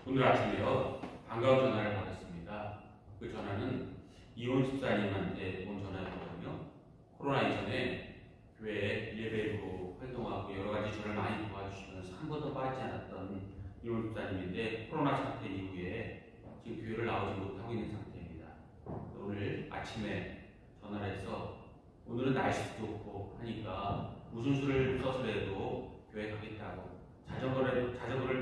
오늘 아침에요, 반가운 전화를 받았습니다. 그 전화는 이혼 집사님한테 온 전화였거든요. 코로나 이전에 교회에 예배로 활동하고 여러 가지 저를 많이 도와주시면서 한 번도 빠지지 않았던 이혼 집사님인데 코로나 사태 이후에 지금 교회를 나오지 못하고 있는 상태입니다. 오늘 아침에 전화를 해서 오늘은 날씨도 좋고 하니까 무슨 수를 써서라도 교회 가겠다고 자전거를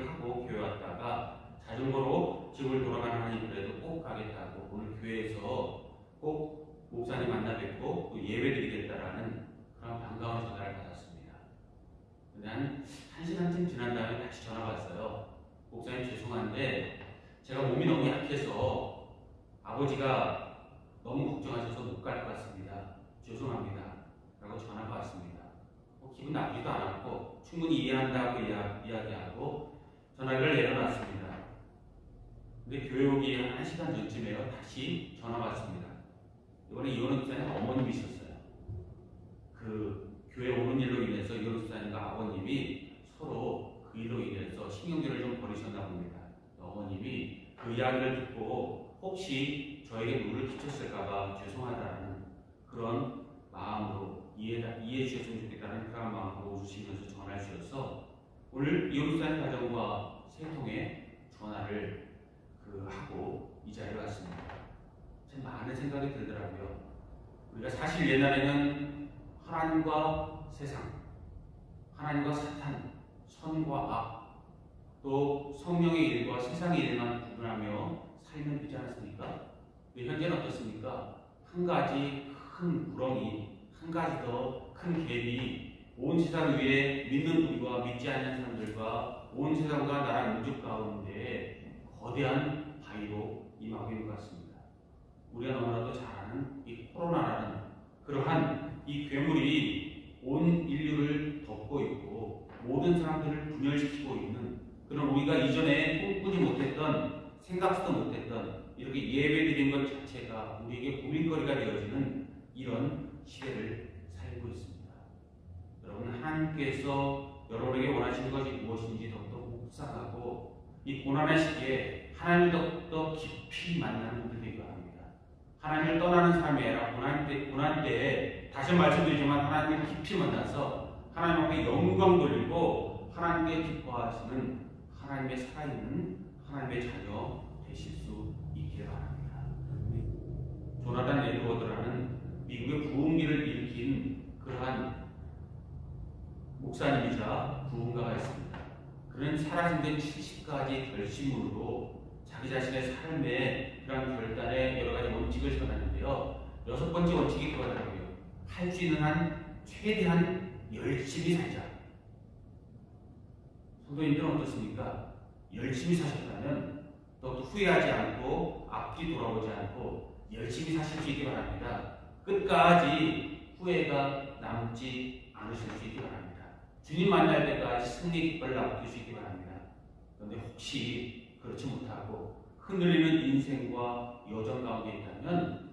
타고 교회 왔다가 자전거로 집을 돌아가는 한이 그래도 꼭 가겠다고 오늘 교회에서 꼭 목사님 만나 뵙고 또 예배 드리겠다라는 그런 반가운 전화를 받았습니다. 근데 한 1시간쯤 지난 다음에 다시 전화가 왔어요. 목사님 죄송한데 제가 몸이 너무 약해서 아버지가 너무 걱정하셔서 못 갈 것 같습니다. 죄송합니다. 라고 전화가 왔습니다. 기분 나쁘지도 않았고 충분히 이해한다고 이야기하고 전화를 내려놨습니다. 근데 교회 오기 한 1시간 전쯤에요. 다시 전화가 왔습니다. 이번에 이혼호 집사님 어머님이셨어요. 그 교회 오는 일로 인해서 이혼호 집사님과 아버님이 서로 그 일로 인해서 신경질을 좀 벌이셨나 봅니다. 어머님이 그 이야기를 듣고 혹시 저에게 누를 끼쳤을까봐 죄송하다는 그런 마음으로 이해해 주셨으면 좋겠다는 그런 마음으로 웃으시면서 전화를 주셔서 오늘 이혼 집사님 가정과 세통에 전화를 하고 이 자리에 왔습니다. 참 많은 생각이 들더라고요. 우리가 사실 옛날에는 하나님과 세상, 하나님과 사탄, 선과 악, 또 성령의 일과 세상의 일만 구분하며 살면 되지 않았습니까? 현재는 어떻습니까? 한 가지 큰 구렁이, 한 가지 더 큰 갭이 온 세상 위에 믿는 우리와 믿지 않는 사람들과 온 세상과 나라 민족 가운데 거대한 바위로 임하고 있는 것 같습니다. 우리가 너무나도 잘 아는 이 코로나라는 그러한 이 괴물이 온 인류를 덮고 있고 모든 사람들을 분열시키고 있는 그런 우리가 이전에 꿈꾸지 못했던 생각지도 못했던 이렇게 예배드린 것 자체가 우리에게 고민거리가 되어지는 이런 시대를 살고 있습니다. 여러분, 하나님께서 여러분에게 원하시는 것이 무엇인지 더욱더 묵상하고 이 고난의 시기에 하나님을 더욱더 깊이 만나는 분들 되기 바랍니다. 하나님을 떠나는 삶이 아니라 고난 때에 다시 말씀드리지만 하나님을 깊이 만나서 하나님 앞에 영광 돌리고 하나님께 기뻐하시는 하나님의 살아있는 하나님의 자녀 되실 수 있기를 바랍니다. 조나단 에드워드라는 미국의 부흥기를 일으킨 그러한 목사님이자 부흥가가 있습니다. 그는 살아진 데 70가지 결심으로 자기 자신의 삶의 그런 결단에 여러 가지 원칙을 세워놨는데요. 6번째 원칙이 그거더라고요. 할 수 있는 한 최대한 열심히 살자. 성도님들은 어떻습니까? 열심히 사셨다면 또 후회하지 않고 앞뒤 돌아오지 않고 열심히 사실 수 있기 바랍니다. 끝까지 후회가 남지 않으실 수 있기 바랍니다. 주님 만날 때까지 승리 깃발을 남길 수 있기 바랍니다. 그런데 혹시 그렇지 못하고 흔들리는 인생과 여정 가운데 있다면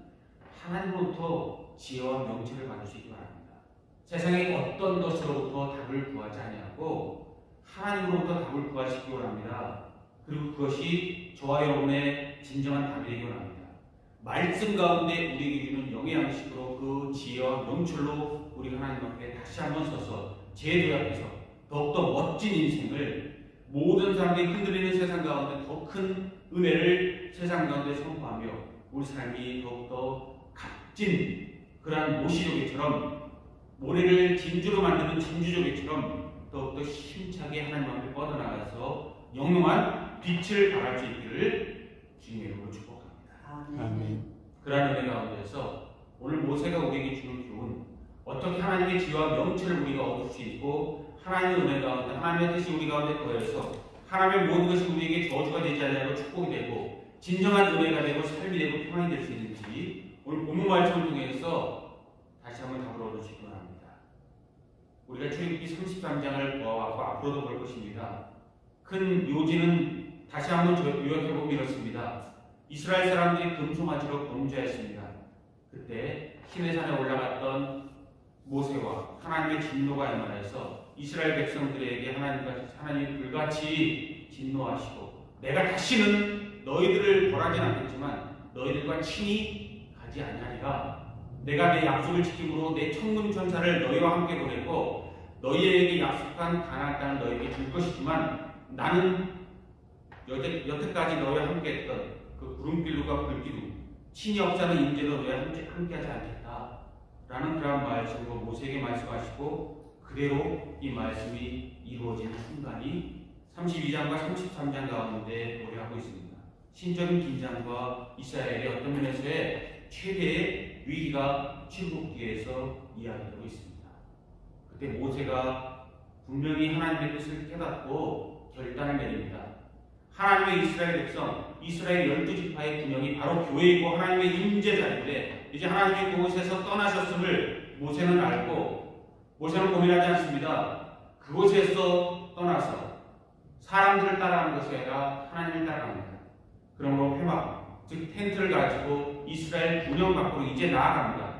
하나님으로부터 지혜와 명철을 받을 수 있기 바랍니다. 세상의 어떤 것으로부터 답을 구하지 아니하고 하나님으로부터 답을 구하시기 원합니다. 그리고 그것이 저와 여러분의 진정한 답이 되기 원합니다. 말씀 가운데 우리에게 주는 영의 양식으로 그 지혜와 명철로 우리 하나님 앞에 다시 한번 서서 제 앞에서 더욱더 멋진 인생을 모든 사람들이 흔들리는 세상 가운데 더 큰 은혜를 세상 가운데 선포하며 우리 삶이 더욱더 값진 그러한 모시조개처럼 모래를 진주로 만드는 진주조개처럼 더욱더 힘차게 하나님 앞에 뻗어나가서 영롱한 빛을 발할 수 있기를 주님의 이름으로 축복합니다. 아멘. 그러한 은혜 가운데서 오늘 모세가 우리에게 주는 교훈, 어떻게 하나님의 지혜와 명철을 우리가 얻을 수 있고 하나님의 은혜 가운데 하나님의 뜻이 우리 가운데 거해서 하나님의 모든 것이 우리에게 저주가 되지 않고 축복이 되고 진정한 은혜가 되고 삶이 되고 평안이 될 수 있는지 오늘 본문 말씀을 통해서 다시 한번 답을 얻으시기 바랍니다. 우리가 출애굽기 33장을 보아왔고 앞으로도 볼 것입니다. 큰 요지는 다시 한번 요약해보면 이렇습니다. 이스라엘 사람들이 금송아지로 범죄했습니다. 그때 시내산에 올라갔던 모세와 하나님의 진노가 임하여서 이스라엘 백성들에게 하나님이 불같이 진노하시고 내가 다시는 너희들을 벌하진 않겠지만 너희들과 친히 가지 아니하리라. 내가 내 약속을 지킴으로 내 천군 천사를 너희와 함께 보내고 너희에게 약속한 가나안 땅을 너희에게 줄 것이지만 나는 여태까지 너희와 함께 했던 그 구름길로가 불기둥 친히 역사는 임재로 너희와 함께하지 않겠다 라는 그런 말씀으로 모세에게 말씀하시고 그대로 이 말씀이 이루어지는 순간이 32장과 33장 가운데 노래하고 있습니다. 신적인 긴장과 이스라엘의 어떤 면에서의 최대의 위기가 출국기에서 이야기하고 있습니다. 그때 모세가 분명히 하나님의 뜻을 깨닫고 결단을 내립니다. 하나님의 이스라엘 백성, 이스라엘 12지파의 군영이 바로 교회이고 하나님의 임재자인데 이제 하나님이 그곳에서 떠나셨음을 모세는 알고 모세는 고민하지 않습니다. 그곳에서 떠나서 사람들을 따라가는 것이 아니라 하나님을 따라갑니다. 그러므로 회막, 즉 텐트를 가지고 이스라엘 군영 밖으로 이제 나아갑니다.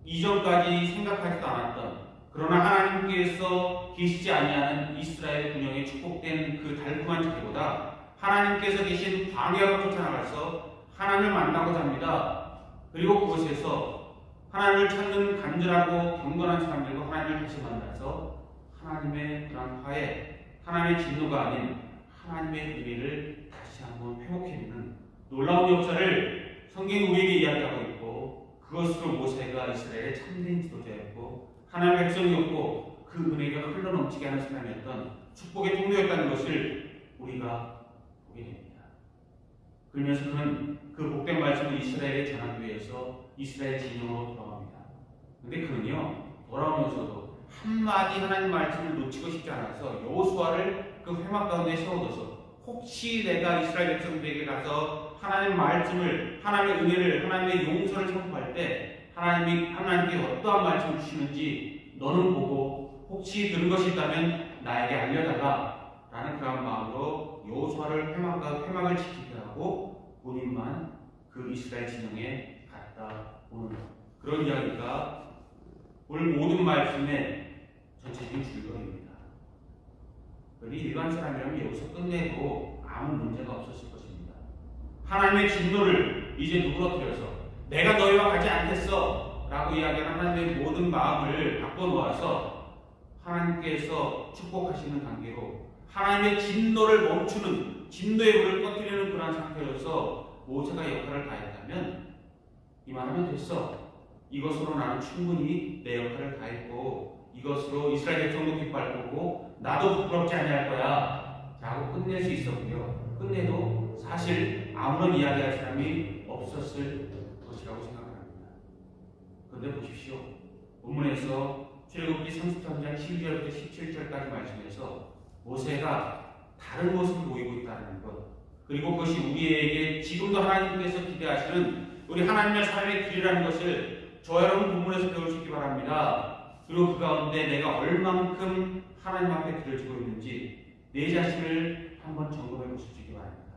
이전까지 생각하지도 않았던 그러나 하나님께서 계시지 아니하는 이스라엘 군영의 축복된 그 달콤한 자리보다 하나님께서 계신 광야로 쫓아나가서 하나님을 만나고자 합니다. 그리고 그곳에서 하나님을 찾는 간절하고 경건한 사람들과 하나님을 다시 만나서 하나님의 그런 화해, 하나님의 진노가 아닌 하나님의 의를 다시 한번 회복해내는 놀라운 역사를 성경이 우리에게 이야기하고 있고 그것으로 모세가 이스라엘의 참된 지도자였고 하나님의 백성이었고 그 은혜가 흘러넘치게 하는 사람이었던 축복의 통로였다는 것을 우리가 보게 됩니다. 그러면서 그는 그 복된 말씀을 이스라엘에 전하기 위해서 이스라엘 진영으로 돌아갑니다. 그런데 그는요 돌아오면서도 한마디 하나님 말씀을 놓치고 싶지 않아서 여호수아를 그 회막 가운데 세워둬서 혹시 내가 이스라엘 백성들에게 가서 하나님 말씀을, 하나님의 은혜를, 하나님의 용서를 선포할 때 하나님께 어떠한 말씀을 주시는지 너는 보고 혹시 들은 것이 있다면 나에게 알려달라 라는 그런 마음으로 여호수아를 회막을 지키게 하고 본인만 그 이스라엘 진영에 갔다 오는 그런 이야기가 오늘 모든 말씀의 전체적인 줄거리입니다. 그런데 일반 사람이라면 여기서 끝내도 아무 문제가 없었을 것입니다. 하나님의 진노를 이제 누그러뜨려서 내가 너희와 가지 않겠어 라고 이야기하는 하나님의 모든 마음을 바꿔놓아서 하나님께서 축복하시는 관계로 하나님의 진노를 멈추는 진노의 불을 꺼뜨리는 그런 상태로서 모세가 역할을 다했다면 이만하면 됐어. 이것으로 나는 충분히 내 역할을 다했고 이것으로 이스라엘 백성도 기뻐할 거고 나도 부끄럽지 아니할 거야 라고 끝낼 수 있었고요. 끝내도 사실 아무런 이야기할 사람이 없었을 것이라고 생각합니다. 그런데 보십시오. 본문에서 출애굽기 33장 12절부터 17절까지 말씀에서 모세가 다른 모습을 보이고 있다는 것 그리고 그것이 우리에게 지금도 하나님께서 기대하시는 우리 하나님의 삶의 길이라는 것을 저 여러분 본문에서 배울 수 있기 바랍니다. 그리고 그 가운데 내가 얼만큼 하나님 앞에 드려지고 있는지 내 자신을 한번 점검해 보실 수 있기 바랍니다.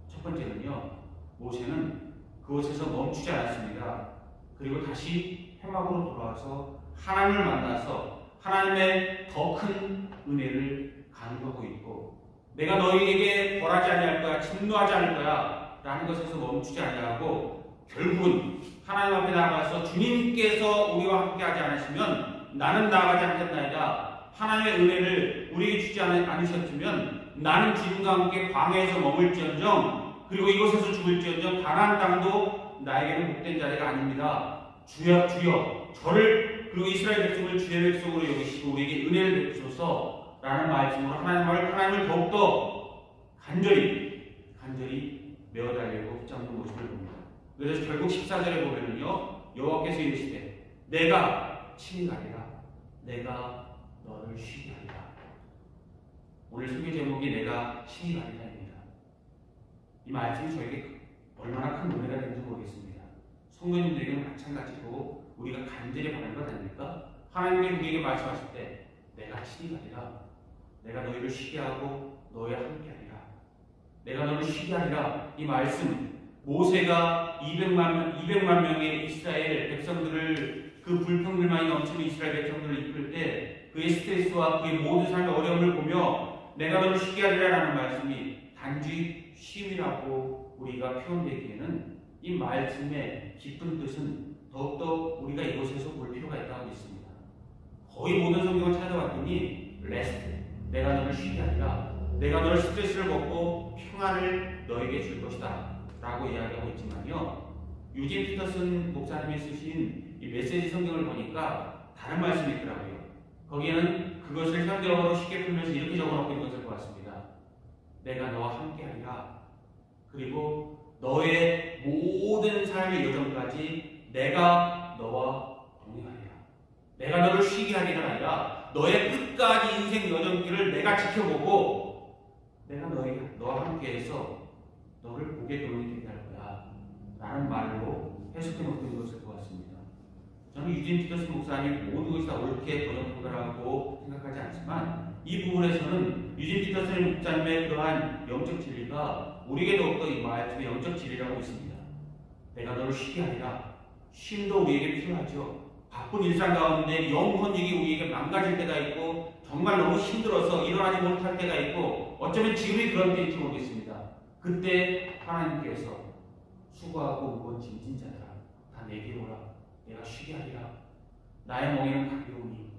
첫 번째는요. 모세는 그곳에서 멈추지 않았습니다. 그리고 다시 회막으로 돌아와서 하나님을 만나서 하나님의 더 큰 은혜를 간구하고 있고 내가 너희에게 벌하지 아니할 거야, 진노하지 않을 거야 라는 것에서 멈추지 아니하고 결국은 하나님 앞에 나가서 주님께서 우리와 함께하지 않으시면 나는 나아가지 않겠나이다. 하나님의 은혜를 우리에게 주지 않으셨으면 나는 지금과 함께 광야에서 머물지언정 그리고 이곳에서 죽을지언정 가나안 땅도 나에게는 복된 자리가 아닙니다. 주여 주여 저를 그리고 이스라엘 백성을 주의 백성으로 여기시고 우리에게 은혜를 베푸소서 라는 말씀으로 하나님을 더욱더 간절히 메어달리고 붙잡는 모습을 봅니다. 그래서 결국 14절에 보면은요 여호와께서 이르시되 내가 친히 가리라 내가 너를 쉬게 하리라. 오늘 설교 제목이 내가 친히 가리라입니다. 이 말씀이 저에게 얼마나 큰 은혜가 되는지 모르겠습니다. 성도님들에게는 마찬가지로 우리가 간절히 바라는 것 아닙니까? 하나님이 우리에게 말씀하실 때 내가 친히 가리라 내가 너희를 쉬게 하고 너희와 함께 하리라 내가 너를 쉬게 하리라. 이 말씀 모세가 200만 명의 이스라엘 백성들을 그 불평불만이 넘치는 이스라엘 백성들을 이끌 때 그의 스트레스와 그의 모든 삶의 어려움을 보며 내가 너를 쉬게 하리라라는 말씀이 단지 쉼이라고 우리가 표현되기에는 이 말씀의 깊은 뜻은 더욱더 우리가 이곳에서 볼 필요가 있다고 믿습니다. 거의 모든 성경을 찾아봤더니 레스트, 내가 너를 쉬게 하리라, 내가 너를 스트레스를 벗고 평안을 너에게 줄 것이다 라고 이야기하고 있지만요, 유진 피터슨 목사님이 쓰신 이 메시지 성경을 보니까 다른 말씀이 있더라고요. 거기에는 그것을 현대어로 쉽게 풀면서 이렇게 적어놓고 있는 것을 보았습니다. 내가 너와 함께하리라, 그리고 너의 모든 삶의 여정까지 내가 너와 동행하리라. 내가 너를 쉬게 하리라 아니라 너의 끝까지 인생 여정길을 내가 지켜보고 내가 너와 함께해서 너를 복의 도움이 되게 할 거야 라는 말로 해석해 놓고 있는 것을 보았습니다. 저는 유진 피터슨 목사님 모든 것이 다 옳게 번역한 거라고 생각하지 않지만 이 부분에서는 유진 피터슨 목사님의 그러한 영적 진리가 우리에게 더욱더 이 말씀의 영적 진리라고 있습니다. 내가 너를 쉬게 하리라. 쉼도 우리에게 필요하죠. 바쁜 일상 가운데 영혼력이 우리에게 망가질 때가 있고 정말 너무 힘들어서 일어나지 못할 때가 있고 어쩌면 지금이 그런 때일지 모르겠습니다. 그때 하나님께서 수고하고 무거운 짐진 자들아 다 내게 오라. 내가 쉬게 하리라. 나의 멍에는 가벼우니.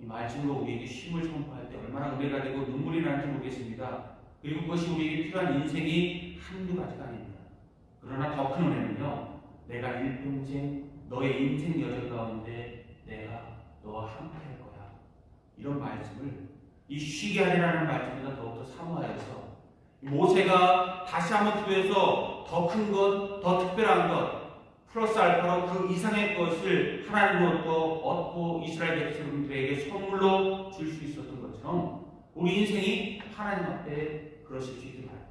이 말씀으로 우리에게 쉼을 선포할 때 얼마나 은혜가 되고 눈물이 나는지 모르겠습니다. 그리고 그것이 우리에게 필요한 인생이 한두 가지가 아닙니다. 그러나 더 큰 은혜는요, 내가 일평생 너의 인생 여정 가운데 내가 너와 함께 할 거야. 이런 말씀을 이 쉬게 하리라는 말씀보다 더욱더 사모하여서 모세가 다시 한번 기도해서 더 큰 것, 더 특별한 것, 플러스 알파로 그 이상의 것을 하나님으로부터 얻고 이스라엘 백성들에게 선물로 줄 수 있었던 것처럼 우리 인생이 하나님 앞에 그러실 수 있길 바랍니다.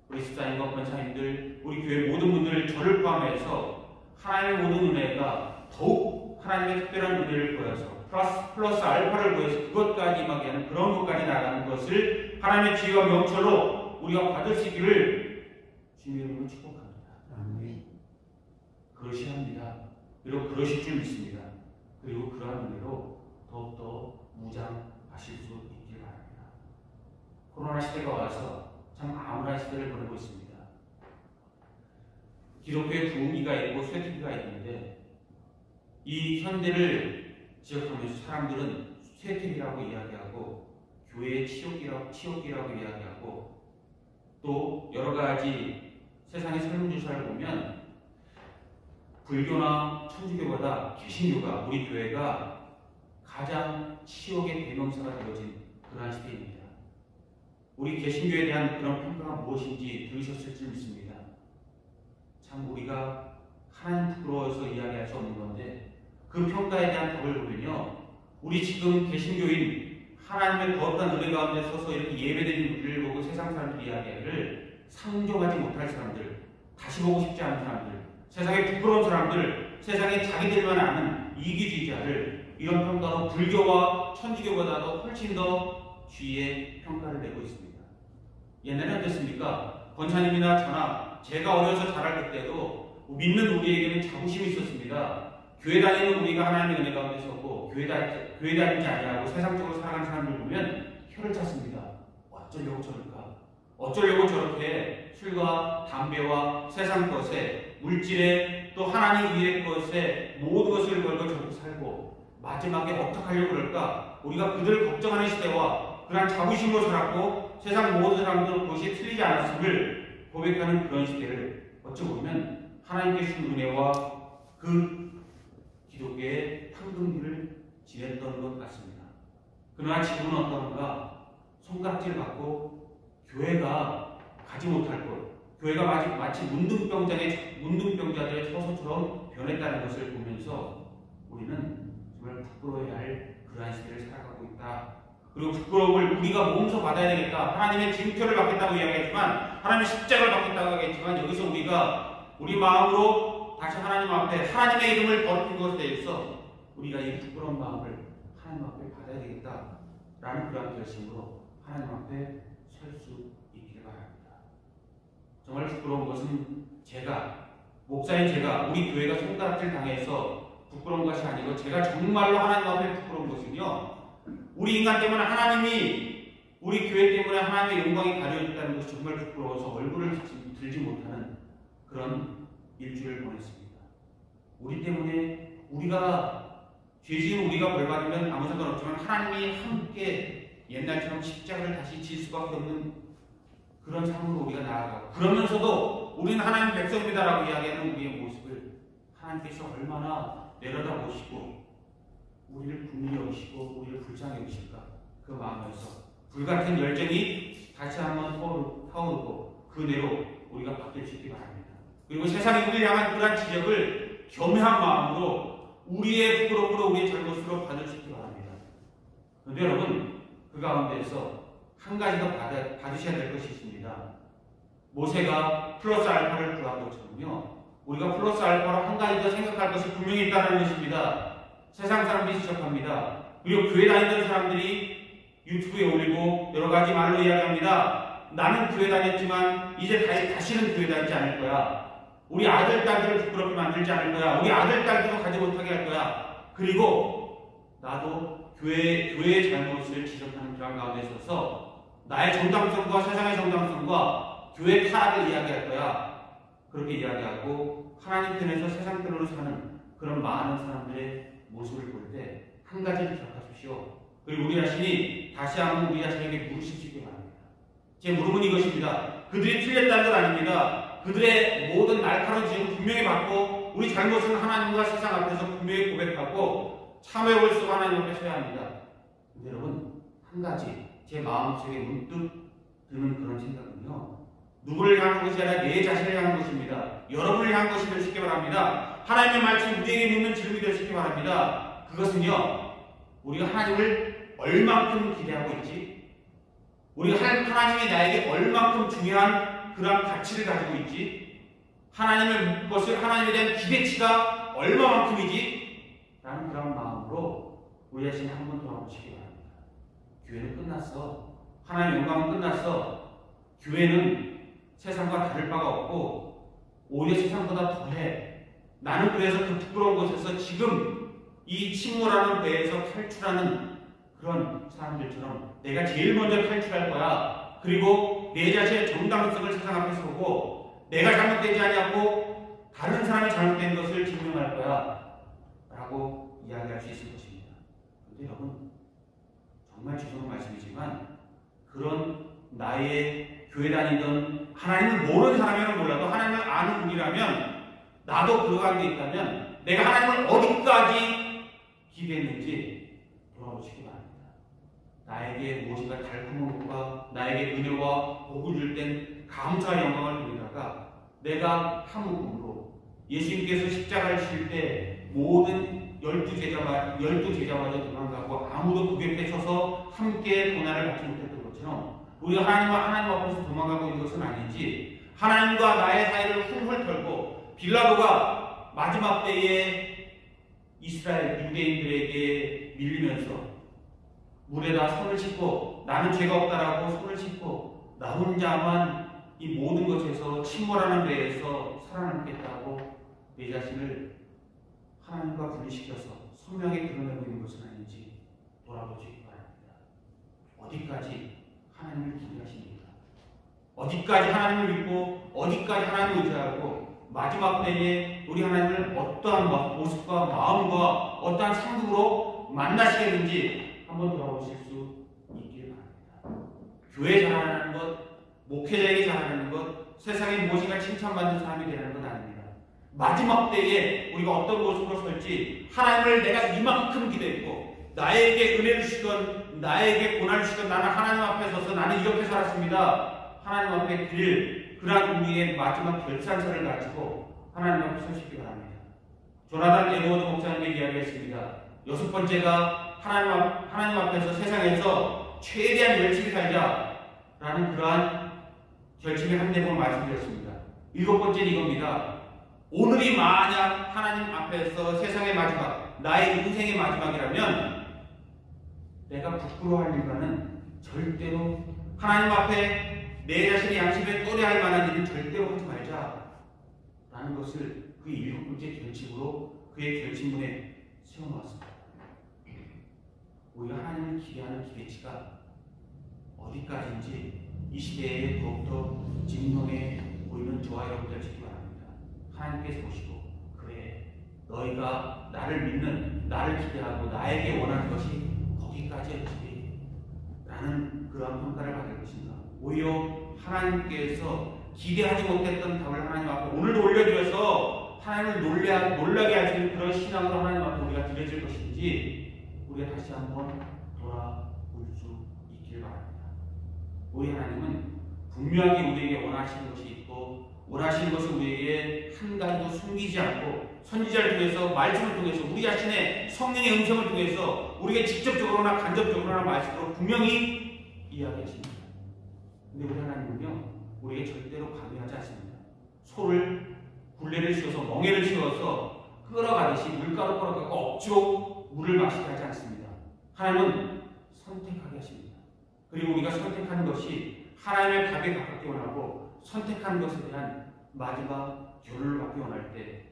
우리 집사님과 권사님들, 우리 교회 모든 분들, 저를 포함해서 하나님의 모든 은혜가 더욱 하나님의 특별한 은혜를 보여서 플러스 알파를 보여서 그것까지 임하게 하는 그런 것까지 나가는 것을 하나님의 지혜와 명철로 우리가 받을 수 있기를 주님의 이름으로 축복합니다. 아멘. 그러셔야 합니다. 그리고 그러실 줄 믿습니다. 그리고 그러한 은혜로 더욱더 무장하실 수 있길 바랍니다. 코로나 시대가 와서 참 암울한 시대를 보내고 있습니다. 기독교의 부흥기가 있고 쇠퇴기가 있는데 이 현대를 지적하면서 사람들은 쇠퇴기라고 이야기하고 교회의 치욕기라고 이야기하고 또 여러 가지 세상의 설문조사를 보면 불교나 천주교보다 개신교가, 우리 교회가 가장 치욕의 대명사가 되어진 그러한 시대입니다. 우리 개신교에 대한 그런 평가가 무엇인지 들으셨을 줄 믿습니다. 참 우리가 하나님 부끄러워서 이야기할 수 없는 건데 그 평가에 대한 답을 보면요, 우리 지금 개신교인 하나님의 거룩한 은혜 가운데 서서 이렇게 예배드리는 우리를 보고 세상 사람들이 이야기를 상종하지 못할 사람들, 다시 보고 싶지 않은 사람들, 세상에 부끄러운 사람들, 세상에 자기들만 아는 이기주의자를 이런 평가로 불교와 천주교보다도 훨씬 더 주위에 평가를 내고 있습니다. 옛날에 어땠습니까? 권사님이나 저나 제가 어려서 자랄 그때도 믿는 우리에게는 자부심이 있었습니다. 교회 다니는 우리가 하나님의 은혜 가운데 서고 교회 다니지 아니하고 세상적으로 살아가는 사람들 보면 혀를 찼습니다. 어쩌려고 저럴까? 어쩌려고 저렇게 술과 담배와 세상 것에, 물질에, 또 하나님 위의 것에 모든 것을 걸고 저렇게 살고 마지막에 어떡하려고 그럴까? 우리가 그들을 걱정하는 시대와 그런 자부심으로 살았고 세상 모든 사람들은 그것이 틀리지 않았음을 고백하는 그런 시대를 어찌 보면 하나님께 주신 은혜와 그 기독교의 황금기를 지냈던 것 같습니다. 그러나 지금은 어떠한가? 손가락질 받고 교회가 가지 못할 것, 교회가 마치 문둥병자들의 처소처럼 변했다는 것을 보면서 우리는 정말 부끄러워야 할 그러한 시대를 살아가고 있다. 그리고 부끄러움을 우리가 몸소 받아야 되겠다. 하나님의 징표를 받겠다고 이야기하지만, 하나님의 십자가를 받겠다고 하겠지만, 여기서 우리가 우리 마음으로 다시 하나님 앞에 하나님의 이름을 더럽힌 것에 대해서 우리가 이 부끄러운 마음을 하나님 앞에 받아야 되겠다라는 그러한 결심으로 하나님 앞에 설 수 있기를 바랍니다. 정말 부끄러운 것은 목사인 제가, 우리 교회가 손가락질 당해서 부끄러운 것이 아니고, 제가 정말로 하나님 앞에 부끄러운 것은요, 우리 인간 때문에 하나님이 우리 교회 때문에 하나님의 영광이 가려졌다는 것이 정말 부끄러워서 얼굴을 들지 못하는 그런 일주일을 보냈습니다. 우리 때문에 죄지은 우리가 벌 받으면 아무 상관없지만 하나님이 함께 옛날처럼 십자가를 다시 질 수밖에 없는 그런 삶으로 우리가 나아가고, 그러면서도 우리는 하나님 백성입니다라고 이야기하는 우리의 모습을 하나님께서 얼마나 내려다보시고 우리를 긍휼히 여기시고 우리를 불쌍히 여기실까, 그 마음에서 불같은 열정이 다시 한번 타오르고 그 내로 우리가 바뀔 수 있기 바랍니다. 그리고 세상이 우리를 향한 그러한 지적을 겸허한 마음으로 우리의 부끄러움으로 우리의 잘못으로 받을 수 있기 바랍니다. 그런데 여러분, 그 가운데에서 한 가지 더 받으셔야 될 것이 있습니다. 모세가 플러스 알파를 구한 것처럼요, 우리가 플러스 알파로 한 가지 더 생각할 것이 분명히 있다는 것입니다. 세상 사람들이 지적합니다. 그리고 교회 다니던 사람들이 유튜브에 올리고 여러 가지 말로 이야기합니다. 나는 교회 다녔지만 이제 다시는 교회 다니지 않을 거야. 우리 아들, 딸들을 부끄럽게 만들지 않을 거야. 우리 아들, 딸들도 가지 못하게 할 거야. 그리고 나도 교회의 잘못을 지적하는 그런 가운데 있어서 나의 정당성과 세상의 정당성과 교회의 타락을 이야기할 거야. 그렇게 이야기하고 하나님 편에서 세상 편으로 사는 그런 많은 사람들의 모습을 볼 때 한 가지를 기억하십시오. 그리고 우리 자신이 다시 한번 우리 자신에게 물으시기 바랍니다. 제 물음은 이것입니다. 그들이 틀렸다는 건 아닙니다. 그들의 모든 날카로운 지적을 분명히 받고 우리 잘못은 하나님과 세상 앞에서 분명히 고백하고 참회를 쓰고 하나님 앞에 서야 합니다. 근데 여러분, 한 가지 제 마음속에 문득 드는 그런 생각은요, 누구를 향한 것이 아니라 내 자신을 향한 것입니다. 여러분을 향한 것이 되시기 바랍니다. 하나님의 말씀이 우리에게 묻는 질문이 되시기 바랍니다. 그것은요, 우리가 하나님을 얼만큼 기대하고 있지, 우리가 하나님이 나에게 얼만큼 중요한 그런 가치를 가지고 있지, 하나님의 것을, 하나님에 대한 기대치가 얼마만큼이지 라는 그런 마음으로 우리 자신이 한번 돌아보시기 바랍니다. 교회는 끝났어. 하나님의 영광은 끝났어. 교회는 세상과 다를 바가 없고 오히려 세상보다 더해. 나는 그래서 그 부끄러운 곳에서 지금 이 침몰하는 배에서 탈출하는 그런 사람들처럼 내가 제일 먼저 탈출할 거야. 그리고 내 자신의 정당성을 세상 앞에 서고 내가 잘못되지 아니하고 다른 사람이 잘못된 것을 증명할 거야 라고 이야기할 수 있을 것입니다. 그런데 여러분, 정말 죄송한 말씀이지만 그런 나의 교회 다니던 하나님을 모르는 사람이라면 몰라도 하나님을 아는 분이라면, 나도 그 가운데 있다면 내가 하나님을 어디까지 기대했는지 돌아보시기 바랍니다. 나에게 무엇인가 달콤한 것과 나에게 은혜와 복을 줄 땐 감사의 영광을 돌리다가 내가 한우금으로 예수님께서 십자가를 칠 때 모든 12제자마저 도망가고 아무도 그 곁에 서서 함께 고난을 받지 못했던 것처럼 우리가 하나님 앞에서 도망가고 있는 것은 아닌지, 하나님과 나의 사이를 훌훌 털고 빌라도가 마지막 때에 이스라엘 유대인들에게 밀리면서 물에다 손을 씻고 나는 죄가 없다라고 손을 씻고 나 혼자만 이 모든 것에서 침몰하는 배에서 살아남겠다고 내 자신을 하나님과 분리시켜서 선명하게 드러내고 있는 것은 아닌지 돌아보시기 바랍니다. 어디까지 하나님을 기대하십니까? 어디까지 하나님을 믿고 어디까지 하나님을 의지하고 마지막 때에 우리 하나님을 어떠한 모습과 마음과 어떠한 상급으로 만나시겠는지 한번 돌아보실 수 있기를 바랍니다. 교회 자라나는 것, 목회자에게 자라나는 것, 세상에 무엇인가 칭찬받는 사람이 되는 건 아닙니다. 마지막 때에 우리가 어떤 모습으로 설지 하나님을 내가 이만큼 기대했고 나에게 은혜를 주시건 나에게 고난을 주시건 나는 하나님 앞에 서서 나는 이렇게 살았습니다. 하나님 앞에 드릴 그러한 우리의 마지막 결산서를 가지고 하나님 앞에 서시기 바랍니다. 조나단 에드워드 목사님의 이야기했습니다. 6번째가 하나님 앞에서 세상에서 최대한 열심히 살자라는 그러한 결심의 한 내용을 말씀드렸습니다. 7번째는 이겁니다. 오늘이 만약 하나님 앞에서 세상의 마지막, 나의 인생의 마지막이라면 내가 부끄러워할 일과는 절대로 하나님 앞에 내 자신의 양심에 또래할 만한 일은 절대로 하지 말자 라는 것을 그 7번째 결심으로 그의 결심문에 세워놓았습니다. 우리가 하나님을 기대하는 기대치가 어디까지인지 이 시대에 더욱더 증명해 보이는 저와 여러분들 되시기 바랍니다. 하나님께서 보시고 그래 너희가 나를 믿는 나를 기대하고 나에게 원하는 것이 거기까지였지 라는 그런 평가를 받을 것인가. 오히려 하나님께서 기대하지 못했던 답을 하나님 앞에 오늘도 올려드려서 하나님을 놀라게 할 수 있는 그런 신앙으로 하나님 앞에 우리가 드려질 것인지 우리가 다시 한번 돌아볼 수 있길 바랍니다. 우리 하나님은 분명히 우리에게 원하시는 것이 있고 원하시는 것을 우리에게 한 가지도 숨기지 않고 선지자를 통해서 말씀을 통해서 우리 자신의 성령의 음성을 통해서 우리에게 직접적으로나 간접적으로나 말씀으로 분명히 이야기하십니다. 근데 우리 하나님은요 우리에게 절대로 강요하지 않습니다. 소를 굴레를 씌워서 멍에를 씌워서 끌어가듯이 물가로 끌어가고 억지로 물을 마시게 하지 않습니다. 하나님은 선택하게 하십니다. 그리고 우리가 선택하는 것이 하나님의 답에 가깝게 원하고 선택하는 것에 대한 마지막 결론을 받기 원할 때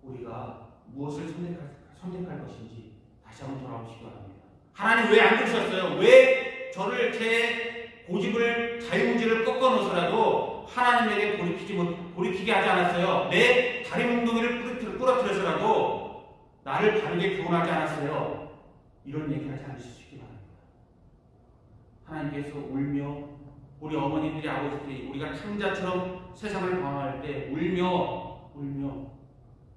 우리가 무엇을 선택할 것인지 다시 한번 돌아보시기 바랍니다. 하나님 왜 안 그러셨어요? 왜 저를 제 고집을 자유의지를 꺾어놓아서라도 하나님에게 돌이키게 하지 않았어요? 내 다리 몽둥이를 부러뜨려서라도 나를 바르게 교훈하지 않았어요? 이런 얘기 하지 않으시기 바랍니다. 하나님께서 울며 우리 어머니들이 아버지들이 우리가 창자처럼 세상을 방황할 때 울며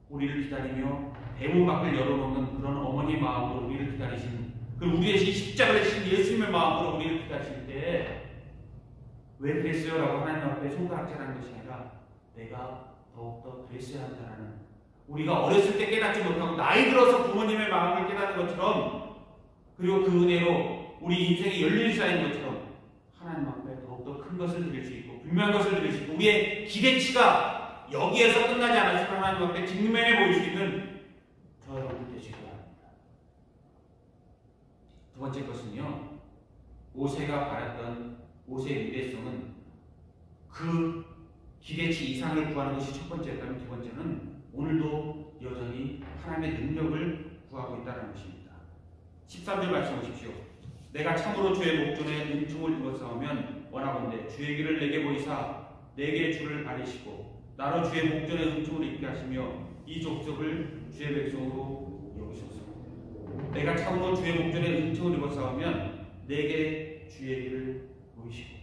우리를 기다리며 대문 밖을 열어놓는 그런 어머니 마음으로 우리를 기다리시는 그 우리 대신 십자가를 지신 예수님의 마음으로 우리를 기다리실 때 왜 그랬어요? 라고 하나님 앞에 손가락질하는 것이 아니라 내가 더욱더 그랬어야 한다는 우리가 어렸을 때 깨닫지 못하고 나이 들어서 부모님의 마음을 깨닫는 것처럼 그리고 그 은혜로 우리 인생이 열릴 쌓인 것처럼 하나님 앞에 더욱더 큰 것을 드릴 수 있고 분명한 것을 드릴 수 있고 우리의 기대치가 여기에서 끝나지 않았으면 하나님 앞에 직면해 보일 수 있는 저 여러분 되시기 바랍니다. 두 번째 것은요. 모세가 바랐던 모세의 위대성은 그 기대치 이상을 구하는 것이 첫 번째였다면 두 번째는 오늘도 여전히 하나님의 능력을 구하고 있다는 것입니다. 13절 말씀 보십시오. 내가 참으로 주의 목전에 은총을 입었사오면 원하건대 주의 길을 내게 보이사 내게 주를 가리시고 나로 주의 목전에 은총을 입게 하시며 이 족속을 주의 백성으로 여기소서. 내가 참으로 주의 목전에 은총을 입었사오면 내게 주의 길을 보이시고.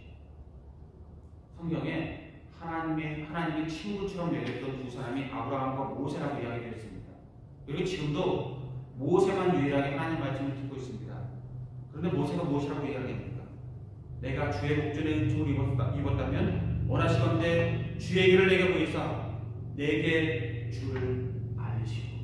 성경에 하나님의 친구처럼 여겼던 두 사람이 아브라함과 모세라고 이야기되어 있습니다. 그리고 지금도 모세만 유일하게 하나님 말씀을 듣고 있습니다. 그런데 모세가 무엇이라고 이야기합니까? 내가 주의 목전에 은총을 입었다면 원하시건대 주의 길을 내게 보이사 내게 주를 알리시고.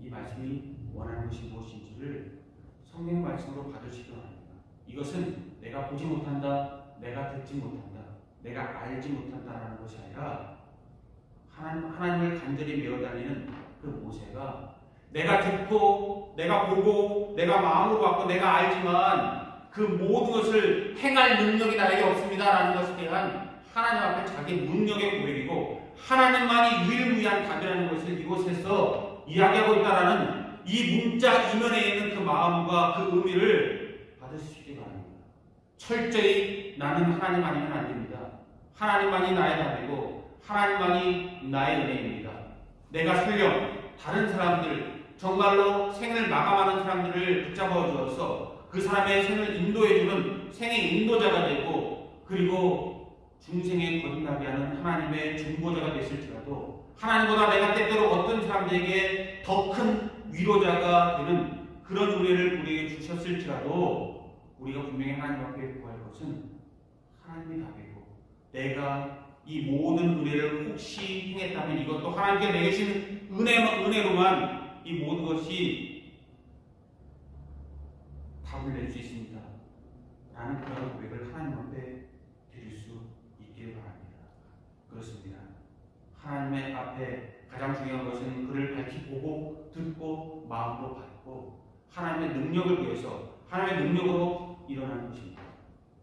이 말씀이 원하는 것이 무엇인지를 성경 말씀으로 받으시기 바랍니다. 이것은 내가 보지 못한다, 내가 듣지 못한다, 내가 알지 못한다라는 것이 아니라 하나님을 간절히 메어다니는 그 모세가 내가 듣고 내가 보고 내가 마음으로 받고 내가 알지만 그 모든 것을 행할 능력이 나에게 없습니다라는 것에 대한 하나님 앞에 자기 능력의 고백이고 하나님만이 유일무이한 답이라는 것을 이곳에서 이야기하고 있다라는 이 문자 이면에 있는 그 마음과 그 의미를 받을 수 있기 바랍니다. 철저히 나는 하나님 아니면 안 됩니다. 하나님만이 나의 답이고 하나님만이 나의 은혜입니다. 내가 설령 다른 사람들 정말로 생을 마감하는 사람들을 붙잡아 주어서 그 사람의 생을 인도해주는 생의 인도자가 되고 그리고 중생에 거듭나게 하는 하나님의 중보자가 됐을지라도 하나님보다 내가 때때로 어떤 사람들에게 더 큰 위로자가 되는 그런 은혜를 우리에게 주셨을지라도 우리가 분명히 하나님 앞에 구할 것은 하나님의 답이고 내가 이 모든 은혜를 혹시 행했다면 이것도 하나님께 내주신 은혜로만 이 모든 것이 답을 낼 수 있습니다. 라는 그런 고백을 하나님 앞에 드릴 수 있기를 바랍니다. 그렇습니다. 하나님의 앞에 가장 중요한 것은 그를 밝히 보고 듣고 마음으로 받고 하나님의 능력을 위해서 하나님의 능력으로 일어나는 것입니다.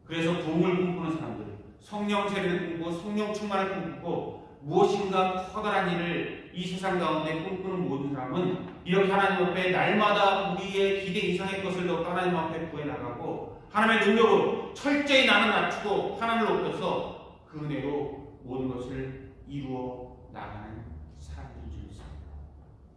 그래서 부흥을 꿈꾸는 사람들, 성령 세례를 꿈꾸고 성령 충만을 꿈꾸고 무엇인가 커다란 일을 이 세상 가운데 꿈꾸는 모든 사람은 이렇게 하나님 앞에 날마다 우리의 기대 이상의 것을 넣고 하나님 앞에 구해나가고 하나님의 능력으로 철저히 나는 낮추고 하나님을 높여서 그 은혜로 모든 것을 이루어 나가는 사람들인 줄 믿습니다.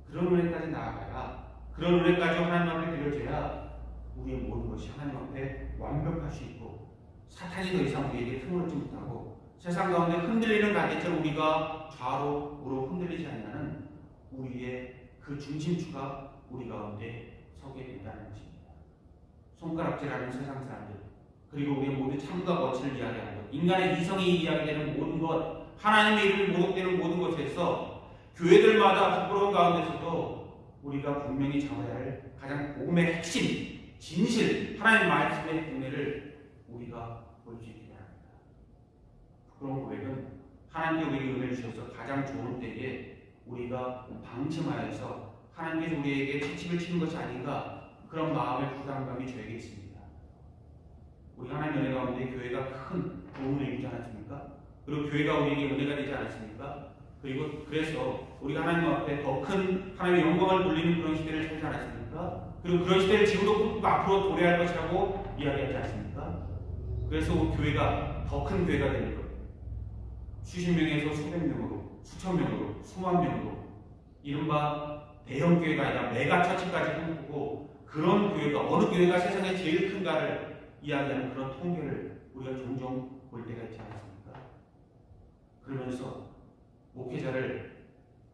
그런 은혜까지 나아가야, 그런 은혜까지 하나님 앞에 드려져야 우리의 모든 것이 하나님 앞에 완벽할 수 있고 사탄이 더 이상 우리에게 틈을 얻지 못하고 세상 가운데 흔들리는 가대처럼 우리가 좌로 우로 흔들리지 않는 우리의 그 중심추가 우리 가운데 서게 된다는 것입니다. 손가락질하는 세상 사람들, 그리고 우리의 모든 참과 거칠을 이야기하는 것, 인간의 이성이 이야기되는 모든 것, 하나님의 이름이 모독되는 모든 것에서 교회들마다 부끄러운 가운데서도 우리가 분명히 잡아야 할 가장 복음의 핵심, 진실, 하나님의 말씀의 은혜를 우리가 볼 수 있기 바랍니다. 부끄러운 고백은 하나님께 우리에게 은혜를 주셔서 가장 좋은 때에 우리가 방심하여서 하나님께서 우리에게 채찍을 치는 것이 아닌가, 그런 마음의 부담감이 저에게 있습니다. 우리 하나님의 은혜 가운데 교회가 큰 도움을 이루지 않았습니까? 그리고 교회가 우리에게 은혜가 되지 않았습니까? 그리고 그래서 우리가 하나님 앞에 더 큰 하나님의 영광을 돌리는 그런 시대를 살지 않았습니까? 그리고 그런 시대를 지금도 꿈꾸고 앞으로 도래할 것이라고 이야기하지 않습니까? 그래서 교회가 더 큰 교회가 되는 것, 수십 명에서 수백 명으로, 수천 명으로, 수만 명으로, 이른바 대형 교회가 아니라 메가처치까지 꿈꾸고, 그런 교회가, 어느 교회가 세상에 제일 큰가를 이야기하는 그런 통계를 우리가 종종 볼 때가 있지 않습니까? 그러면서 목회자를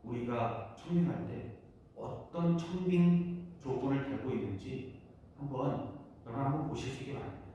우리가 청빙할 때 어떤 청빙 조건을 달고 있는지 한번 보실 수 있기 바랍니다.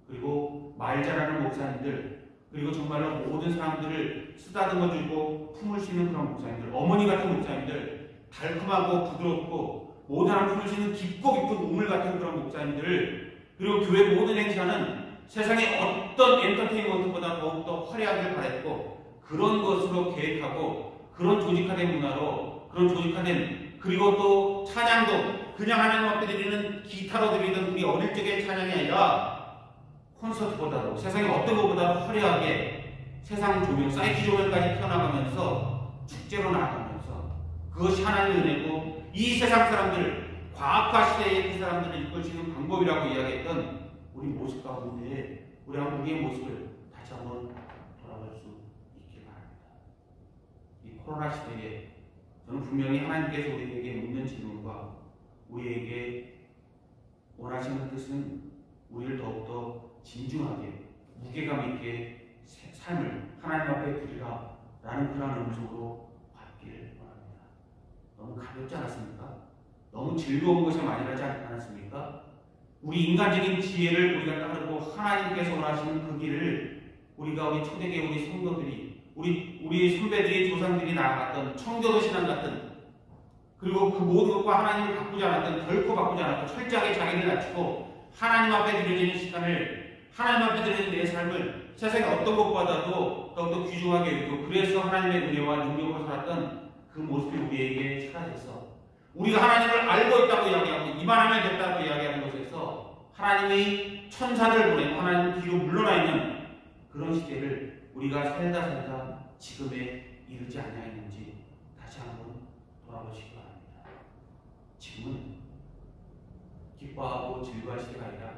그리고 말 잘하는 목사님들, 그리고 정말로 모든 사람들을 쓰다듬어주고 품을 수 있는 그런 목사님들, 어머니 같은 목사님들, 달콤하고 부드럽고 모든 사람 품을 수 있는 깊고 깊은 우물 같은 그런 목사님들, 그리고 교회 모든 행사는 세상의 어떤 엔터테인먼트보다 더욱더 화려하길 바랬고, 그런 것으로 계획하고, 그런 조직화된 문화로, 그런 조직화된, 그리고 또 찬양도 그냥 하나님 앞에 드리는 기타로 드리던 우리 어릴 적의 찬양이 아니라 콘서트보다도 세상의 어떤 것보다 화려하게 세상 조명, 사이키 조명까지 펴나가면서 축제로 나아가면서, 그것이 하나님의 은혜고 이 세상 사람들, 과학화 시대의 그 사람들을 이끌 수 있는 방법이라고 이야기했던 우리 모습 가운데 우리의 모습을 다시 한번 돌아볼 수 있길 바랍니다. 이 코로나 시대에 저는 분명히 하나님께서 우리에게 묻는 질문과 우리에게 원하시는 뜻은 우리를 더욱더 진중하게, 무게감 있게 삶을 하나님 앞에 드리라 라는 그런 음성으로 받기를 원합니다. 너무 가볍지 않았습니까? 너무 즐거운 것이 많이 가지 않았습니까? 우리 인간적인 지혜를 우리가 따르고 하나님께서 원하시는 그 길을 우리가 우리 초대교회 우리 성도들이, 우리 선배들이, 조상들이 나아갔던 청교도 신앙 같은, 그리고 그 모든 것과 하나님을 바꾸지 않았던, 결코 바꾸지 않았고 철저하게 자기를 낮추고 하나님 앞에 드려지는 시간을, 하나님 앞에 드려지는 내 삶을 세상의 어떤 것보다도 더욱더 귀중하게 여기고, 그래서 하나님의 은혜와 능력으로 살았던 그 모습이 우리에게 사라져서 우리가 하나님을 알고 있다고 이야기하고 이만하면 됐다고 이야기하는 것에서 하나님의 천사를 보내고 하나님 뒤로 물러나 있는 그런 시대를 우리가 살다 지금에 이르지 아니하였는지 다시 한번 돌아보시기 바랍니다. 지금은 기뻐하고 즐거워할 시대가 아니라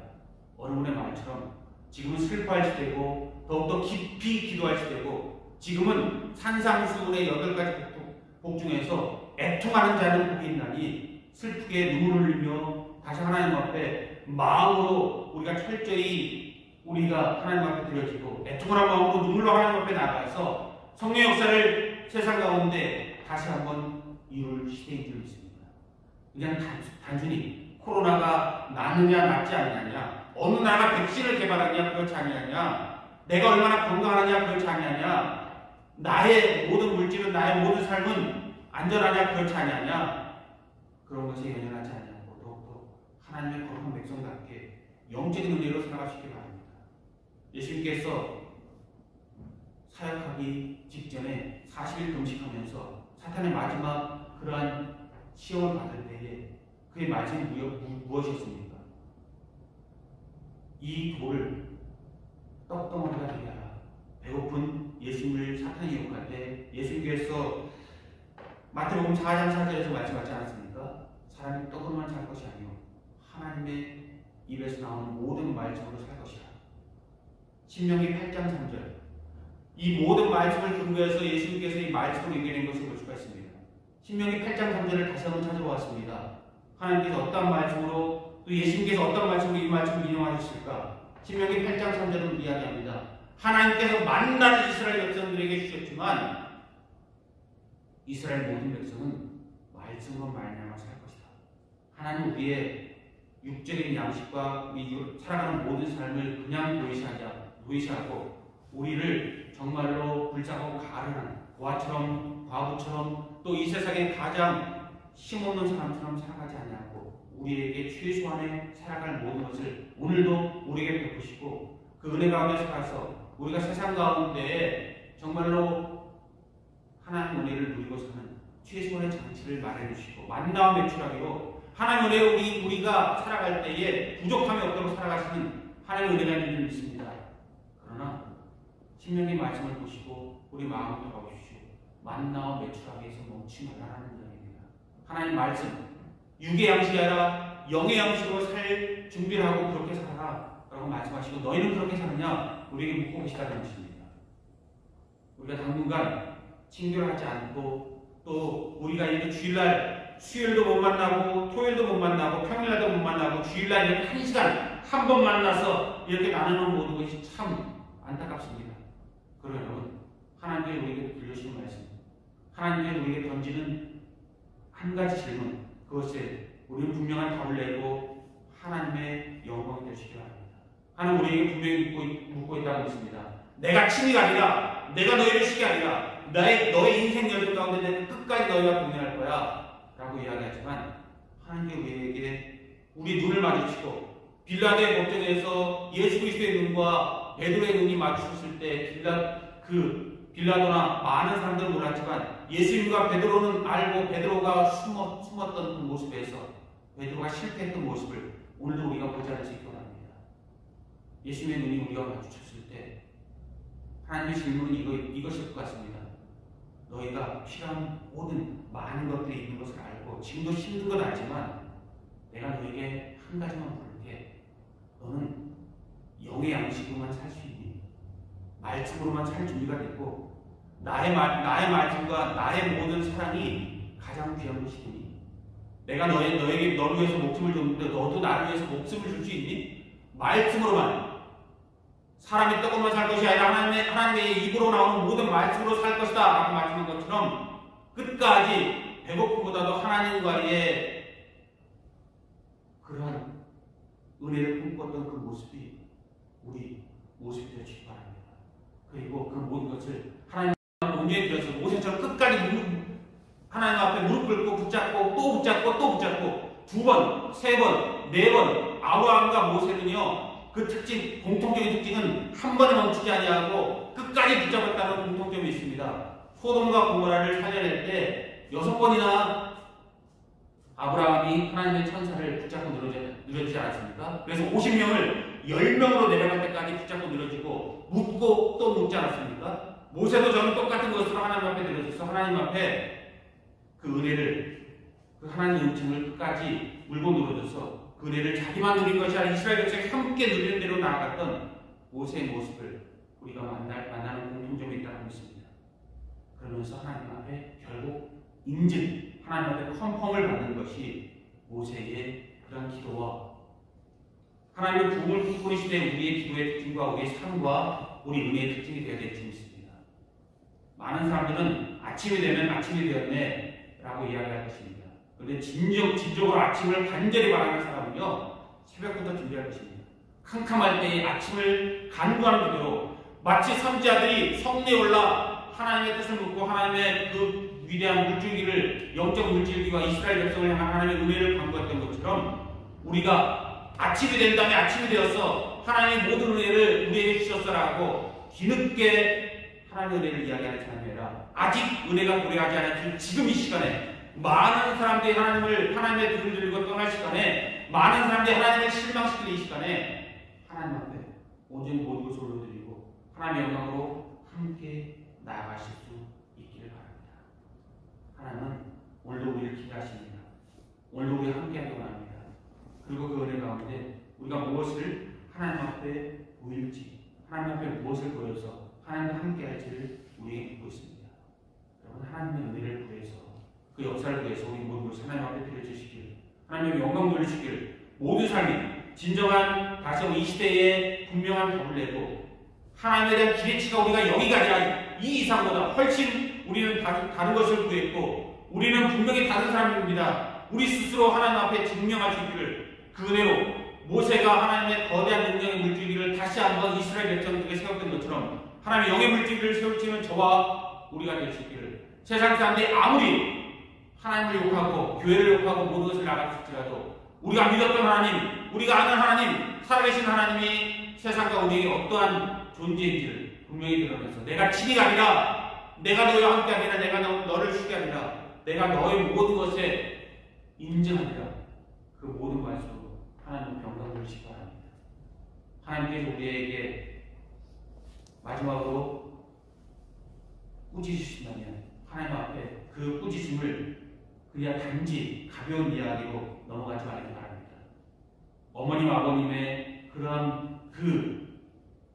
어느 분의 말처럼 지금은 슬퍼할 시대고 더욱더 깊이 기도할 시대고, 지금은 산상수훈의 8가지 복 중에서 애통하는 자는 복이 있나니 슬프게 눈물을 흘리며 다시 하나님 앞에 마음으로 우리가 철저히 우리가 하나님 앞에 드려지고 애통하는 마음으로 눈물로 하나님 앞에 나가서 성령의 역사를 세상 가운데 다시 한번 이룰 시대인 줄 믿습니다. 그냥 단순히 코로나가 낫느냐 낫지 않느냐, 어느 나라가 백신을 개발하느냐 그렇지 않느냐, 내가 얼마나 건강하느냐 그렇지 않느냐, 나의 모든 물질은, 나의 모든 삶은 안전하냐 그렇지 않느냐, 그런 것에 연연하지 않냐고 더욱더 하나님의 거룩한 백성답게 영적인 은혜로 살아가시기 바랍니다. 예수님께서 사역하기 직전에 40일 금식하면서 사탄의 마지막 그러한 시험을 받을 때에 그의 말씀이 무엇이었습니까? 이 돌을 떡덩어리가 되게 하라. 배고픈 예수님을 사탄이 유혹할 때 예수님께서 마태복음 4장 4절에서 말씀하지 않았습니까? 사람이 떡으로만 살 것이 아니요 하나님의 입에서 나오는 모든 말씀으로 살 것이라. 신명기 8장 3절. 이 모든 말씀을 근거해서 예수님께서 이 말씀을 얘기하는 것을 볼 수가 있습니다. 신명기 8장 3절을 다시 한번 찾아보았습니다. 하나님께서 어떤 말씀으로 또 예수님께서 어떤 말씀으로 이 말씀을 인용하셨을까? 신명기 8장 3절은 이야기합니다. 하나님께서 만나는 이스라엘 백성들에게 주셨지만 이스라엘 모든 백성은 말씀으로 말미암아 살 것이다. 하나님 우리의 육적인 양식과 살아가는 모든 삶을 그냥 도외시하고 우리를 정말로 불쌍하고 가련한 과부처럼 또 이 세상에 가장 힘없는 사람처럼 살아가지 않냐고 우리에게 최소한의 살아갈 모든 것을 오늘도 우리에게 베푸시고 그 은혜 가운데 살아서 우리가 세상 가운데 정말로 하나님 은혜를 누리고 사는 최소한의 장치를 마련해 주시고 만나와 매출하기로 하나님 은혜로 우리가 살아갈 때에 부족함이 없도록 살아가시는 하나님 은혜라는 줄을 믿습니다. 그러나 신명기 말씀을 보시고 우리 마음을 돌아보십시오. 만나와 매출하기 위해서 멈추지 말라는 이야기입니다. 하나님 말씀, 육의 양식이 아니라 영의 양식으로 살 준비를 하고 그렇게 살아라 라고 말씀하시고 너희는 그렇게 사느냐 우리에게 묻고 계시다는 것입니다. 우리가 당분간 친교를 하지 않고 또 우리가 이렇게 주일날 수요일도 못 만나고 토요일도 못 만나고 평일날도 못 만나고 주일날 이렇게 한 시간 한 번 만나서 이렇게 나누는 모든 것이 참 안타깝습니다. 그러나 여러분 하나님께 우리에게 들려주시는 말씀 하나님께 우리에게 던지는 한 가지 질문 그것에 우리는 분명한 답을 내고 하나님의 영광이 되시기 바랍니다. 하나님 우리에게 분명히 묻고 있다고 믿습니다. 내가 친이가 아니라 내가 너희를 시기 아니라 너의 인생 여정 가운데 내가 끝까지 너희와 동행할 거야 라고 이야기하지만 하나님께 우리에게 우리 눈을 마주치고 빌라도의 법정에서 예수 그리스도의 눈과 베드로의 눈이 마주쳤을 때 빌라도나 많은 사람들은 몰랐지만 예수님과 베드로는 알고 베드로가 숨었던 그 모습에서 베드로가 실패했던 모습을 오늘도 우리가 보지 않을 수 있기 원합니다. 예수님의 눈이 우리가 마주쳤을 때 하나님의 질문은 이것일 것 같습니다. 너희가 필요한 모든 많은 것들이 있는 것을 알고 지금도 힘든 건 알지만 내가 너에게 한 가지만 물을게. 너는 영의 양식으로만 살 수 있니? 말씀으로만 살 준비가 됐고 나의 말씀과 나의 모든 사랑이 가장 귀한 것이니 내가 너에게 너를 위해서 목숨을 줬는데 너도 나를 위해서 목숨을 줄 수 있니? 말씀으로만 사람이 떡으로만 살 것이 아니라 하나님의 입으로 나오는 모든 말씀으로 살 것이다 라고 말씀한 것처럼 끝까지 배고픔보다도 하나님과의 그러한 은혜를 꿈꿨던 그 모습이 우리 모습이 되시기 바랍니다. 그리고 그 모든 것을 하나님 온전히 들여서 모세처럼 끝까지 하나님 앞에 무릎 꿇고 붙잡고 또 붙잡고 또 붙잡고 2번, 3번, 4번 아브라함과 모세는요 그 공통적인 특징은 한 번에 멈추지 아니하고 끝까지 붙잡았다는 공통점이 있습니다. 소돔과 고모라를 살려낼 때 6번이나 아브라함이 하나님의 천사를 붙잡고 늘어지지 않았습니까? 그래서 50명을 10명으로 내려갈 때까지 붙잡고 늘어지고 묻고 또 묻지 않았습니까? 모세도 저는 똑같은 것으로 하나님 앞에 늘어져서 하나님 앞에 그 은혜를 그 하나님의 은총을 끝까지 물고 늘어져서 그 은혜를 자기만 누린 것이 아니라 이스라엘 백성이 함께 누리는 대로 나아갔던 모세의 모습을 우리가 만나는 공통점이 있다고 믿습니다. 그러면서 하나님 앞에 결국 인증, 하나님 앞에 컨펌을 받는 것이 모세의 그런 기도와 하나님의 부흥을 꿈꾸시되 우리의 기도의 특징과 우리의 삶과 우리 은혜의 특징이 되어야 될지 믿습니다. 많은 사람들은 아침이 되면 아침이 되었네 라고 이야기할 것입니다. 그런데 진정으로 아침을 간절히 바라는 사람은요 새벽부터 준비할 것입니다. 캄캄할 때의 아침을 간구하는 기도로 마치 선지자들이 성내에 올라 하나님의 뜻을 묻고 하나님의 그 위대한 물줄기를 영적 물줄기와 이스라엘 백성을 향한 하나님의 은혜를 간구했던 것처럼 우리가 아침이 된 다음에 아침이 되어서 하나님의 모든 은혜를 우리에게 주셨어라고 뒤늦게 하나님의 은혜를 이야기하는 사람이 아니라 아직 은혜가 도래하지 않은 지금 이 시간에 많은 사람들이 하나님의 등을 들고 떠날 시간에 많은 사람들이 하나님을 실망시키는 이 시간에 하나님 앞에 온전히 모든 것을 올려드리고 하나님의 영광으로 함께 나아가실 수 있기를 바랍니다. 하나님은 오늘도 우리를 기대하십니다. 오늘도 우리가 함께하기 원합니다. 그리고 그 은혜 가운데 우리가 무엇을 하나님 앞에 보일지, 하나님 앞에 무엇을 보여서 하나님과 함께 할지를 우리에게 묻고 있습니다. 여러분, 하나님의 은혜를 구해서 그 역사를 구해서 우리 모든 것을 하나님 앞에 드려주시길, 하나님의 영광 돌리시길, 모든 삶이 진정한 다시 이 시대에 분명한 답을 내고 하나님에 대한 기대치가 우리가 여기가 아니라 이 이상보다 훨씬 우리는 다른 것을 구했고 우리는 분명히 다른 사람입니다. 우리 스스로 하나님 앞에 증명할 수 있기를, 그 은혜로 모세가 하나님의 거대한 능력의 물줄기를 다시 한번 이스라엘 백성들에게 세웠던 것처럼 하나님의 영의 물줄기를 세울지는 저와 우리가 될 수 있기를, 세상 사람들이 아무리 하나님을 욕하고 교회를 욕하고 모든 것을 나가질지라도 우리가 믿었던 하나님, 우리가 아는 하나님, 살아계신 하나님이 세상과 우리에게 어떠한 존재인지를 분명히 드러내서 내가 친히가 아니라, 내가 너희와 함께 아니라, 내가 너를 쉬게 아니라, 내가 너의 모든 것에 인정하니라, 그 모든 말씀으로 하나님의 영광을 돌리시기 바랍니다. 하나님께서 우리에게 마지막으로 꾸짖으신다면 하나님 앞에 그 꾸짖음을 그냥 단지 가벼운 이야기로 넘어가지 말기 바랍니다. 어머님, 아버님의 그런 그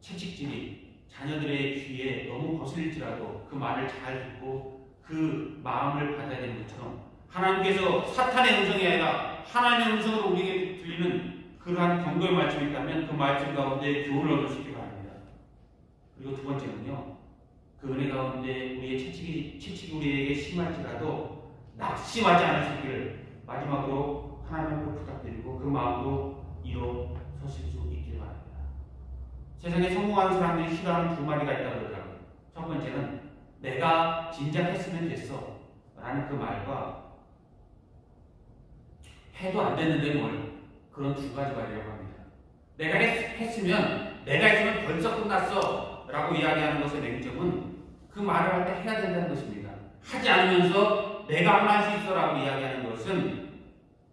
채찍질이 자녀들의 귀에 너무 거슬릴지라도 그 말을 잘 듣고 그 마음을 받아야 되는 것처럼 하나님께서 사탄의 음성이 아니라 하나님의 음성으로 우리에게 들리는 그러한 경고의 말씀이 있다면 그 말씀 가운데 교훈을 얻으시기 바랍니다. 그리고 두 번째는요, 그 은혜 가운데 우리의 채찍이 우리에게 심할지라도 낙심하지 않을 수 있기를 마지막으로 하나님께 부탁드리고 그 마음으로 일어서실 수 있기를 바랍니다. 세상에 성공하는 사람들이 싫어하는 두 마디가 있다고 그러더라고요. 첫 번째는 내가 진작 했으면 됐어 라는 그 말과 해도 안 됐는데 뭘, 그런 두 가지 말이라고 합니다. 내가 했으면 벌써 끝났어 라고 이야기하는 것의 맹점은 그 말을 할 때 해야 된다는 것입니다. 하지 않으면서 내가 하나 할 수 있어 라고 이야기하는 것은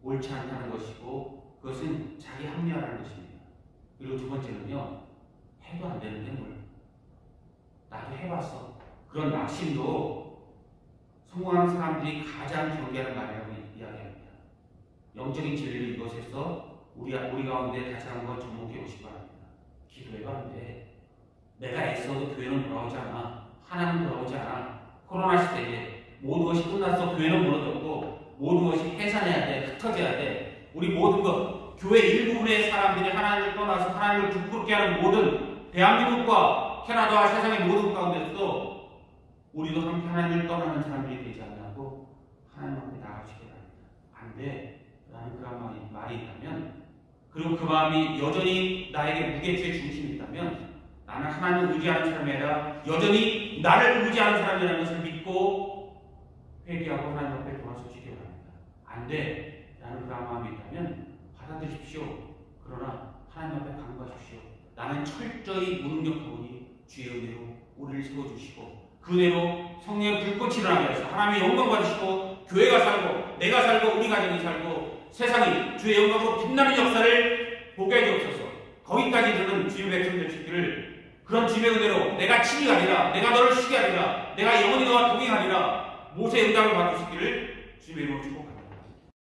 옳지 않다는 것이고 그것은 자기 합리화라는 것입니다. 그리고 두 번째는요, 해도 안 되는데 뭘, 나도 해봤어, 그런 낙심도 성공하는 사람들이 가장 경계하는 말이라고 이야기합니다. 영적인 진리를 이것에서 우리 가운데 다시 한번 접목해 보시기 바랍니다. 기도해봤는데 내가 애써도 교회는 돌아오지 않아, 하나님은 돌아오지 않아, 코로나 시대에 모든 것이 끝났어, 교회는 무너졌고 모든 것이 해산해야 돼, 흩어져야 돼, 우리 모든 것, 교회 일부분의 사람들이 하나님을 떠나서 하나님을 부끄럽게 하는 모든 대한민국과 캐나다와 세상의 모든 가운데서도 우리도 함께 하나님을 떠나는 사람들이 되지 않냐고 하나님 앞에 나가시기 바랍니다. 안 돼 라는 그런 말이 있다면, 그리고 그 마음이 여전히 나에게 무게추의 중심이 있다면 나는 하나님을 의지하는 사람이 아니라 여전히 나를 의지하는 사람이라는 것을 믿고 회개하고 하나님 앞에 돌아서시기 바랍니다. 안 돼 라는 그런 마음이 있다면 받아들이십시오. 그러나 하나님 앞에 간구하십시오. 나는 철저히 무능력하오니 주의 은혜로 우리를 세워주시고 그 은혜로 성령의 불꽃이 일어나게 하셔서 하나님의 영광 받으시고 교회가 살고 내가 살고 우리 가정이 살고 세상이 주의 영광으로 빛나는 역사를 보게 해주옵소서. 거기까지 이르는 주의 백성들 되시기를, 그런 주의 은혜로 내가 친히가 아니라, 내가 너를 쉬게 아니라, 내가 영원히 너와 동행하리라 모세의 응답을 받으시기를 주의 이름으로 축복합니다.